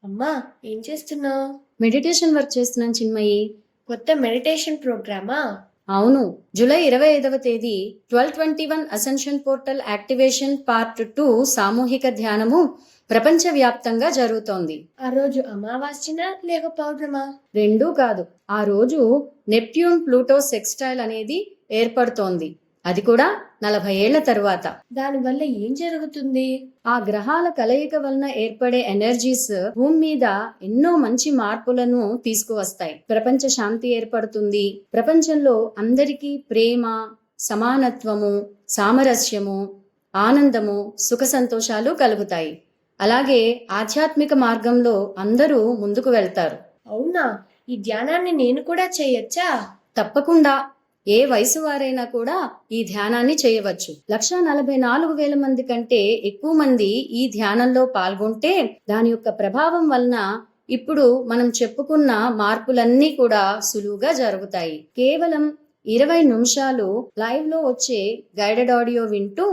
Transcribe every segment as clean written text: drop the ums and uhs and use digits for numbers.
అమ్మా, ఏం చేస్తున్నావు? మెడిటేషన్ వర్క్ చేస్తున్నాను చిన్మయి. కొత్త మెడిటేషన్ ప్రోగ్రామా? అవును, జూలై 25వ తేదీ 1221 అసెన్షన్ పోర్టల్ యాక్టివేషన్ పార్ట్ 2 సామూహిక ధ్యానము ప్రపంచవ్యాప్తంగా జరుగుతోంది. ఆ రోజు అమావాస్యనా లేక పౌర్ణమా? రెండూ కాదు, ఆ రోజు నెప్ట్యూన్ ప్లూటో సెక్స్టైల్ అనేది ఏర్పడుతోంది. అది కూడా 40 ఏళ్ల తరువాత. దానివల్ల ఏం జరుగుతుంది? ఆ గ్రహాల కలయిక వలన ఏర్పడే ఎనర్జీస్ భూమి మీద ఎన్నో మంచి మార్పులను తీసుకువస్తాయి. ప్రపంచ శాంతి ఏర్పడుతుంది. ప్రపంచంలో అందరికీ ప్రేమ, సమానత్వము, సామరస్యము, ఆనందము, సుఖ సంతోషాలు కలుగుతాయి. అలాగే ఆధ్యాత్మిక మార్గంలో అందరూ ముందుకు వెళ్తారు. అవునా? ఈ ధ్యానాన్ని నేను కూడా చేయొచ్చా? తప్పకుండా. ఏ వయసు వారైనా కూడా ఈ ధ్యానాన్ని చేయవచ్చు. 1,44,000 మంది కంటే ఎక్కువ మంది ఈ ధ్యానంలో పాల్గొంటే దాని యొక్క ప్రభావం వలన ఇప్పుడు మనం చెప్పుకున్న మార్పులన్నీ కూడా సులువుగా జరుగుతాయి. కేవలం 20 నిమిషాలు లైవ్ లో వచ్చే గైడెడ్ ఆడియో వింటూ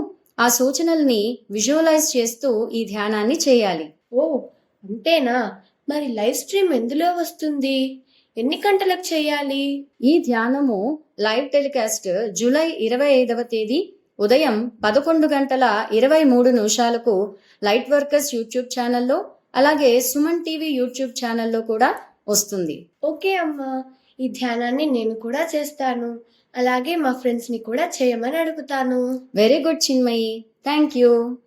ఆ సూచనల్ని విజువలైజ్ చేస్తూ ఈ ధ్యానాన్ని చేయాలి. ఓ, అంతేనా? మరి లైవ్ స్ట్రీమ్ ఎందులో వస్తుంది? ఎన్ని గంటలకు చేయాలి? ఈ ధ్యానము లైవ్ టెలికాస్ట్ జూలై 25వ తేదీ ఉదయం 11:23 లైట్ వర్కర్స్ యూట్యూబ్ ఛానల్లో, అలాగే సుమన్ టీవీ యూట్యూబ్ ఛానల్లో కూడా వస్తుంది. ఓకే అమ్మా, ఈ ధ్యానాన్ని నేను కూడా చేస్తాను. అలాగే మా ఫ్రెండ్స్ ని కూడా చేయమని అడుగుతాను. Very good Chinmayi, thank you.